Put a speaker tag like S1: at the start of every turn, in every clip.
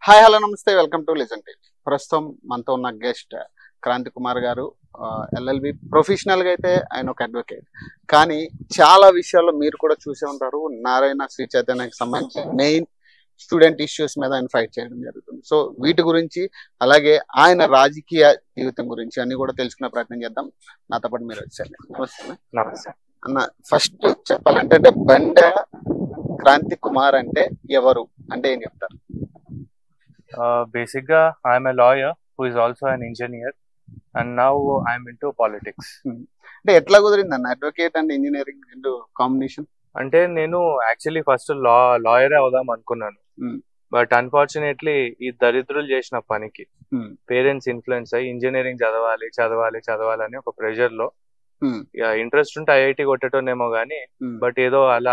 S1: Hi hello నమస్తే welcome to listen TV. ప్రస్తుతం మనతో ఉన్న గెస్ట్ క్రాంతి కుమార్ గారు. ఎల్ఎల్బి ప్రొఫెషనల్ గా అయితే ఆయన ఒక అడ్వకేట్, కానీ చాలా విషయాల్లో మీరు కూడా చూసే ఉంటారు. నారాయణ శ్రీ చైతన్యకి సంబంధించి మెయిన్ స్టూడెంట్ ఇష్యూస్ మీద ఆయన ఫైట్ చేయడం జరుగుతుంది. సో వీటి గురించి, అలాగే ఆయన రాజకీయ జీవితం గురించి అన్ని కూడా తెలుసుకునే ప్రయత్నం చేద్దాం. నాతో పాటు మీరు వచ్చారు.
S2: నమస్తే
S1: అన్న, ఫస్ట్ చెప్పాలంటే బండ క్రాంతి కుమార్ అంటే ఎవరు అంటే ఏం చెప్తారు?
S2: బేసిక్ గా I'm a lawyer who is also an engineer and now I'm into politics.
S1: అంటే ఎట్లా కుదిరింది అన్న అడ్వకేట్ అండ్ ఇంజనీరింగ్ రెండు కాంబినేషన్?
S2: అంటే నేను యాక్చువల్లీ ఫస్ట్ లాయరే అవుదాం అనుకున్నాను, బట్ అన్ఫార్చునేట్లీ ఈ దరిద్రులు చేసిన పనికి పేరెంట్స్ ఇన్ఫ్లుయెన్స్ అయ్యి ఇంజనీరింగ్ చదవాలి అని ఒక ప్రెషర్ లో ఇంట్రెస్ట్ ఉంటే ఐఐటి కొట్టేటోనేమో గానీ, బట్ ఏదో అలా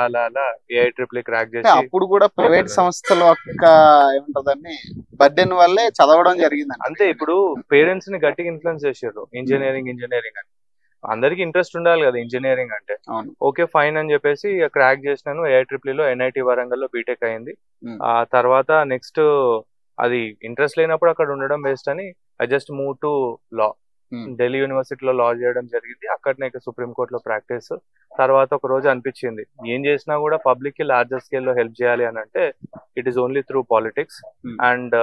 S2: ఏఐట్రిపుల్ క్రాక్ చేసి
S1: అప్పుడు కూడా ప్రైవేట్ సంస్థలు ఒక్క ఏముంటదని బర్డెన్ వల్లే చదవడం జరిగింది
S2: అంతే. ఇప్పుడు పేరెంట్స్ ని గట్టిగా ఇన్ఫ్లుయెన్స్ చేసారు ఇంజనీరింగ్ అని. అందరికి ఇంట్రెస్ట్ ఉండాలి కదా ఇంజనీరింగ్ అంటే. ఓకే ఫైన్ అని చెప్పేసి క్రాక్ చేసినాను. ఏఐట్రిపుల్ లో ఎన్ఐటి వరంగల్ లో బీటెక్ అయింది. ఆ తర్వాత నెక్స్ట్ అది ఇంట్రెస్ట్ లేనప్పుడు అక్కడ ఉండడం బెస్ట్ అని ఐ జస్ట్ మూవ్ టు లా. ఢిల్లీ యూనివర్సిటీలో లా చేయడం జరిగింది. అక్కడనే సుప్రీం కోర్టులో ప్రాక్టీస్. తర్వాత ఒక రోజు అనిపించింది ఏం చేసినా కూడా పబ్లిక్ కి లార్జర్ స్కేల్ లో హెల్ప్ చేయాలి అని అంటే it is only through politics. And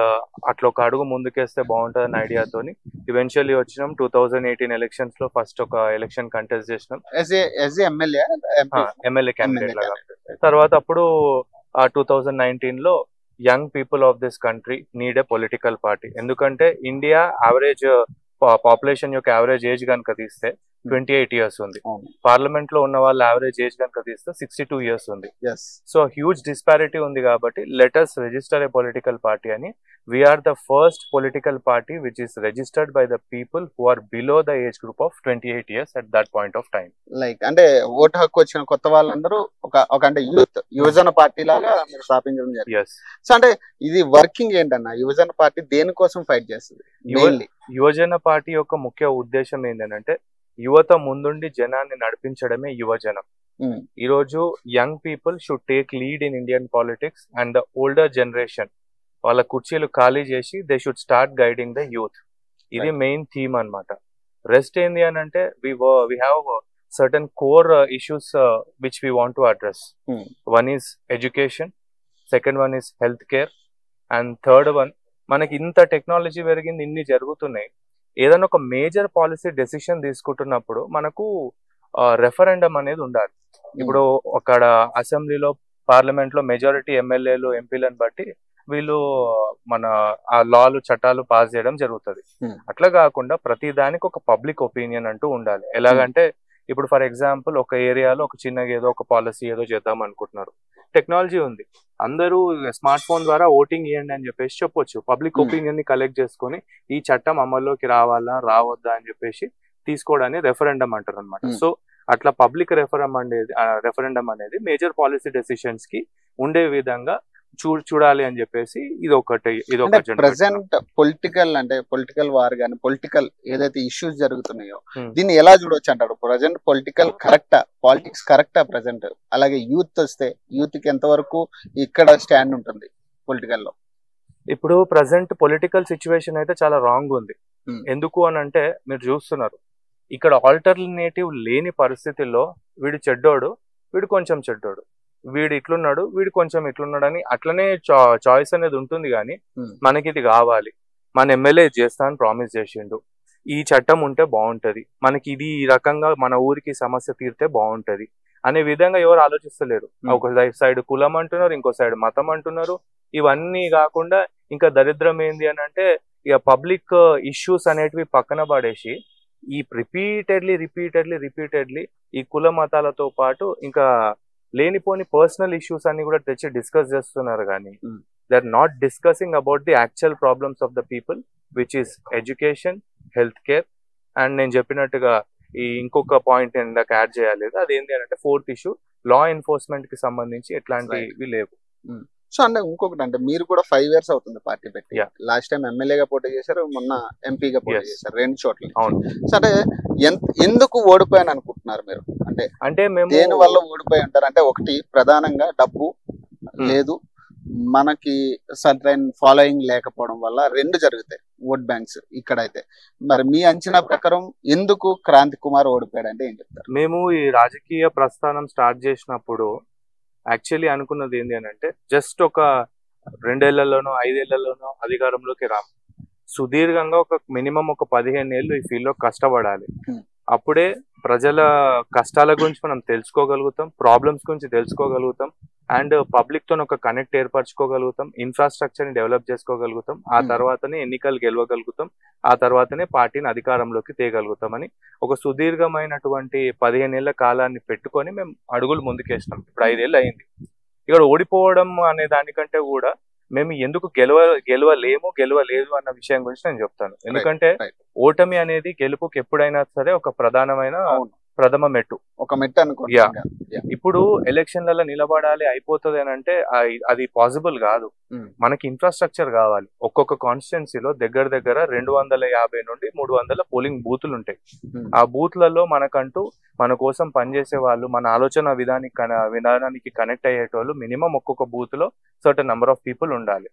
S2: అట్లా ఒక అడుగు ముందుకేస్తే బాగుంటుంది అనే ఐడియాతోని ఈవెన్చువల్లీ వచ్చినాం. 2018 ఎలక్షన్స్ లో ఫస్ట్ ఒక ఎలక్షన్ కంటెస్ట్ చేసినాం ఎమ్మెల్యే క్యాండిడేట్ లాగా. తర్వాత అప్పుడు 2019 లో young people of this country need a political party. ఎందుకంటే ఇండియా యావరేజ్ పాపులేషన్ యొక్క యావరేజ్ ఏజ్ కనుక తీస్తే 28 years ఉంది. పార్లమెంట్ లో ఉన్న వాళ్ళ యావరేజ్ ఏజ్ కనుక తీస్తే 62 years ఉంది. సో హ్యూజ్ డిస్పారిటీ ఉంది కాబట్టి let us register a political party అని. We're the first political party which is registered by the people who are below the age group of 28 years at that point of time.
S1: Like అంటే vote హక్కు వచ్చిన కొత్త వాళ్ళందరూ ఒక అంటే యువజన party లాగా మీరు స్థాపించడం జరిగింది. సో అంటే ఇది వర్కింగ్ ఏంటన్నా? యువజన పార్టీ దేనికోసం ఫైట్ చేస్తుంది?
S2: యువజన పార్టీ యొక్క ముఖ్య ఉద్దేశం ఏంటంటే యువత ముందుండి జనాన్ని నడిపించడమే యువజనం. ఈ రోజు young people should take lead in Indian politics and the older generation వాళ్ళ కుర్చీలు ఖాళీ చేసి they should start guiding the youth. ఇది మెయిన్ థీమ్ అన్నమాట. రెస్ట్ ఏంది అని అంటే we have certain core issues which we want to address. One is education, second one is healthcare, and third one మనకి ఇంత టెక్నాలజీ పెరిగింది, ఇన్ని జరుగుతున్నాయి. ఏదైనా ఒక మేజర్ పాలసీ డెసిషన్ తీసుకుంటున్నప్పుడు మనకు రెఫరెండం అనేది ఉండాలి. ఇప్పుడు అక్కడ అసెంబ్లీలో పార్లమెంట్ లో మెజారిటీ ఎమ్మెల్యేలు ఎంపీలను బట్టి వీళ్ళు మన ఆ లాలు చట్టాలు పాస్ చేయడం జరుగుతుంది. అట్లా కాకుండా ప్రతి దానికి ఒక పబ్లిక్ ఒపీనియన్ అంటూ ఉండాలి. ఎలాగంటే ఇప్పుడు ఫర్ ఎగ్జాంపుల్ ఒక ఏరియాలో ఒక చిన్నగా ఏదో ఒక పాలసీ ఏదో చేద్దాం అనుకుంటున్నారు, టెక్నాలజీ ఉంది, అందరూ స్మార్ట్ ఫోన్ ద్వారా ఓటింగ్ ఇవ్వండి అని చెప్పేసి చెప్పొచ్చు. పబ్లిక్ ఒపీనియన్ ని కలెక్ట్ చేసుకొని ఈ చట్టం అమల్లోకి రావాలా రావద్దా అని చెప్పేసి తీసుకోవడాన్ని రెఫరెండం అంటారు అనమాట. సో అట్లా పబ్లిక్ రెఫరెండం అనేది మేజర్ పాలసీ డెసిషన్స్ కి ఉండే విధంగా చూడాలి అని చెప్పేసి ఇది ఒక
S1: ప్రెసెంట్ పొలిటికల్ వార్ గానీ పొలిటికల్ ఏదైతే ఇష్యూస్ జరుగుతున్నాయో దీన్ని ఎలా చూడవచ్చు అంటారు? ప్రెసెంట్ పాలిటిక్స్ కరెక్టా ప్రెసెంట్? అలాగే యూత్ వస్తే యూత్ కి ఎంతవరకు ఇక్కడ స్టాండ్ ఉంటుంది పొలిటికల్ లో?
S2: ఇప్పుడు ప్రెసెంట్ పొలిటికల్ సిచ్యువేషన్ అయితే చాలా రాంగ్ ఉంది. ఎందుకు అని అంటే మీరు చూస్తున్నారు ఇక్కడ ఆల్టర్నేటివ్ లేని పరిస్థితుల్లో వీడు చెడ్డోడు, వీడు కొంచెం చెడ్డోడు, వీడు ఇట్లున్నాడు, వీడు కొంచెం ఇట్లున్నాడు అని అట్లనే చాయిస్ అనేది ఉంటుంది. కానీ మనకి ఇది కావాలి, మన ఎమ్మెల్యే చేస్తా అని ప్రామిస్ చేసిండు, ఈ చట్టం ఉంటే బాగుంటది, మనకి ఇది ఈ రకంగా మన ఊరికి సమస్య తీరితే బాగుంటది అనే విధంగా ఎవరు ఆలోచిస్తలేరు. ఒక సైడ్ కులం అంటున్నారు, ఇంకో సైడ్ మతం అంటున్నారు. ఇవన్నీ కాకుండా ఇంకా దరిద్రం ఏంది అని అంటే ఇక పబ్లిక్ ఇష్యూస్ అనేటివి పక్కన పడేసి ఈ రిపీటెడ్లీ ఈ కుల మతాలతో పాటు ఇంకా లేనిపోని పర్సనల్ ఇష్యూస్ అన్ని కూడా తెచ్చి డిస్కస్ చేస్తున్నారు. కానీ they are not discussing about the actual problems of the people which is education, health care. And నేను చెప్పినట్టుగా ఈ ఇంకొక పాయింట్ ఇందాక యాడ్ చేయాలి, అదేంటి అంటే ఫోర్త్ ఇష్యూ లా ఎన్ఫోర్స్మెంట్ కి సంబంధించి ఎట్లాంటివి లేవు.
S1: సో అంటే ఇంకొకటి అంటే మీరు కూడా 5 years అవుతుంది పార్టీ పెట్టి. లాస్ట్ టైం ఎమ్మెల్యేగా పోటీ చేశారు, మొన్న ఎంపీగా పోటీ చేశారు, 2 చోట్ల. సో అంటే ఎందుకు ఓడిపోయాను అనుకుంటున్నారు మీరు? అంటే మేము దేని వల్ల ఓడిపోయి ఉంటారు? అంటే ఒకటి ప్రధానంగా డబ్బు లేదు, మనకి సర్టైన్ ఫాలోయింగ్ లేకపోవడం వల్ల రెండు జరుగుతాయి ఓట్ బ్యాంక్స్ ఇక్కడైతే. మరి మీ అంచనా ప్రకారం ఎందుకు క్రాంతి కుమార్ ఓడిపోయాడు అంటే ఏం చెప్తారు?
S2: మేము ఈ రాజకీయ ప్రస్థానం స్టార్ట్ చేసినప్పుడు యాక్చువల్లీ అనుకున్నది ఏంటి అని అంటే జస్ట్ ఒక 2 ఏళ్లలోనో 5 ఏళ్లలోనో అధికారంలోకి రాము. సుదీర్ఘంగా ఒక మినిమం ఒక 15 ఏళ్ళు ఈ ఫీల్డ్ లో కష్టపడాలి. అప్పుడే ప్రజల కష్టాల గురించి మనం తెలుసుకోగలుగుతాం, ప్రాబ్లమ్స్ గురించి తెలుసుకోగలుగుతాం, అండ్ పబ్లిక్ తో ఒక కనెక్ట్ ఏర్పరచుకోగలుగుతాం, ఇన్ఫ్రాస్ట్రక్చర్ ని డెవలప్ చేసుకోగలుగుతాం, ఆ తర్వాతనే ఎన్నికలు గెలవగలుగుతాం, ఆ తర్వాతనే పార్టీని అధికారంలోకి తేగలుగుతాం అని ఒక సుదీర్ఘమైనటువంటి 15 ఏళ్ల కాలాన్ని పెట్టుకొని మేము అడుగులు ముందుకేసినాం. ఇప్పుడు 5 ఏళ్ళు అయింది. ఇక్కడ ఓడిపోవడం అనే దానికంటే కూడా మేము ఎందుకు గెలవలేదు అన్న విషయం గురించి నేను చెప్తాను. ఎందుకంటే ఓటమి అనేది గెలుపుకి ఎప్పుడైనా సరే ఒక ప్రధానమైన ప్రథమ మెట్టు,
S1: ఒక మెట్టు అనుకోండి.
S2: ఇప్పుడు ఎలక్షన్లలో నిలబడాలి అయిపోతుంది అని అంటే అది పాసిబుల్ కాదు. మనకి ఇన్ఫ్రాస్ట్రక్చర్ కావాలి. ఒక్కొక్క కాన్స్టిట్యున్సీలో దగ్గర 250 నుండి 300 పోలింగ్ బూతులు ఉంటాయి. ఆ బూత్లలో మనకంటూ మన కోసం పనిచేసే వాళ్ళు, మన ఆలోచన విధానానికి కనెక్ట్ అయ్యేటోళ్ళు మినిమం ఒక్కొక్క బూత్ లో సర్టన్ నెంబర్ ఆఫ్ పీపుల్ ఉండాలి.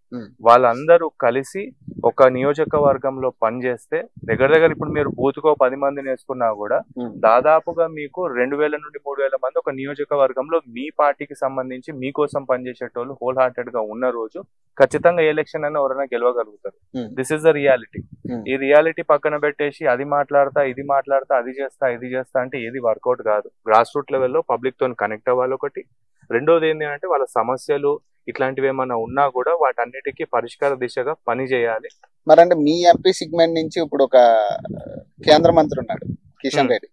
S2: వాళ్ళందరూ కలిసి ఒక నియోజకవర్గంలో పనిచేస్తే దగ్గర ఇప్పుడు మీరు బూత్ కో 10 మందిని వేసుకున్నా కూడా దాదాపుగా మీకు 2000 నుండి 3000 మంది ఒక నియోజకవర్గంలో మీ పార్టీకి సంబంధించి మీకోసం పనిచేసేటోళ్ళు హోల్ హార్టెడ్ గా ఉన్న రోజు ఖచ్చితంగా ఎలక్షన్ అయినా ఎవరైనా గెలవగలుగుతారు. This is the reality. ఈ రియాలిటీ పక్కన పెట్టేసి అది మాట్లాడతా ఇది మాట్లాడతా అది చేస్తా అంటే ఏది వర్కౌట్ కాదు. గ్రాస్ రూట్ లెవెల్లో పబ్లిక్ తో కనెక్ట్ అవ్వాలి ఒకటి. రెండోది ఏంటి అంటే వాళ్ళ సమస్యలు ఇట్లాంటివి ఏమైనా ఉన్నా కూడా వాటన్నిటికీ పరిష్కార దిశగా పని చేయాలి.
S1: మరి అంటే మీ ఎంపీ సెగ్మెంట్ నుంచి ఇప్పుడు ఒక కేంద్ర మంత్రి ఉన్నాడు కిషన్ రెడ్డి,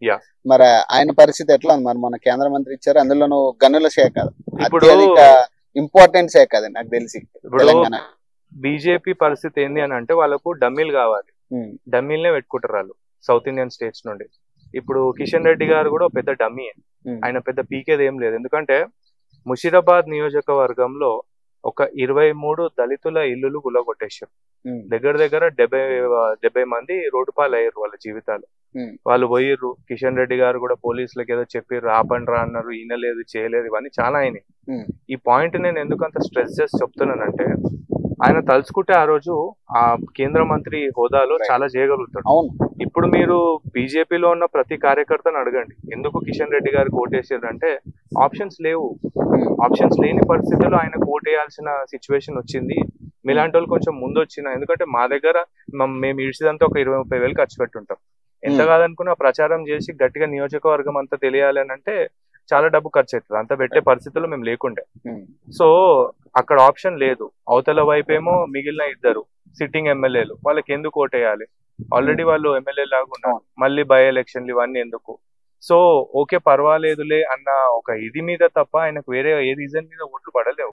S1: మరి ఆయన పరిస్థితి ఎట్లా ఉంది? మరి మన కేంద్ర మంత్రి ఇచ్చారు, అందులోనూ గనుల శాఖ ఇప్పుడు ఇంపార్టెంట్ శాఖ అది నాకు తెలిసి. తెలంగాణ
S2: బీజేపీ పరిస్థితి ఏంది అని అంటే వాళ్ళకు డమ్మీలు కావాలి, డమ్మీలనే పెట్టుకుంటారు వాళ్ళు సౌత్ ఇండియన్ స్టేట్స్ నుండి. ఇప్పుడు కిషన్ రెడ్డి గారు కూడా పెద్ద డమ్మీ, ఆయన పెద్ద పీకేది ఏం లేదు. ఎందుకంటే ముషీరాబాద్ నియోజకవర్గంలో ఒక 23 దళితుల ఇల్లులు గులగొట్టేశారు. దగ్గర 70 మంది రోడ్డు పాలు అయ్యారు వాళ్ళ జీవితాలు. వాళ్ళు పోయిర్రు. కిషన్ రెడ్డి గారు కూడా పోలీసులకు ఏదో చెప్పారు, ఆపండి రా అన్నారు, ఈయన లేదు చేయలేదు, ఇవన్నీ చాలా అయినాయి. ఈ పాయింట్ నేను ఎందుకంత స్ట్రెస్ చేసి చెప్తున్నానంటే ఆయన తలుచుకుంటే ఆ రోజు ఆ కేంద్ర మంత్రి హోదాలో చాలా చేయగలుగుతాడు. ఇప్పుడు మీరు బీజేపీలో ఉన్న ప్రతి కార్యకర్తను అడగండి ఎందుకు కిషన్ రెడ్డి గారికి ఓటేసారు అంటే ఆప్షన్స్ లేవు. ఆప్షన్స్ లేని పరిస్థితుల్లో ఆయన ఓటేయాల్సిన సిచ్యువేషన్ వచ్చింది. మీలాంటి వాళ్ళు కొంచెం ముందు వచ్చిన, ఎందుకంటే మా దగ్గర మేము ఇడిచిదంతా ఒక 20-30 వేలు ఖర్చు పెట్టుంటాం. ఎంత కాదనుకున్నా ప్రచారం చేసి గట్టిగా నియోజకవర్గం అంతా తెలియాలి అని అంటే చాలా డబ్బు ఖర్చు అవుతుంది. అంత పెట్టే పరిస్థితుల్లో మేము లేకుండే. సో అక్కడ ఆప్షన్ లేదు. అవతల వైపేమో మిగిలిన 2 సిట్టింగ్ ఎమ్మెల్యేలు, వాళ్ళకి ఎందుకు ఓటేయాలి? ఆల్రెడీ వాళ్ళు ఎమ్మెల్యే లాగా ఉన్నారు, మళ్ళీ బై ఎలక్షన్లు ఇవన్నీ ఎందుకు? సో ఓకే పర్వాలేదులే అన్న ఒక ఇది మీద తప్ప ఆయనకు వేరే ఏ రీజన్ మీద ఓట్లు పడలేవు.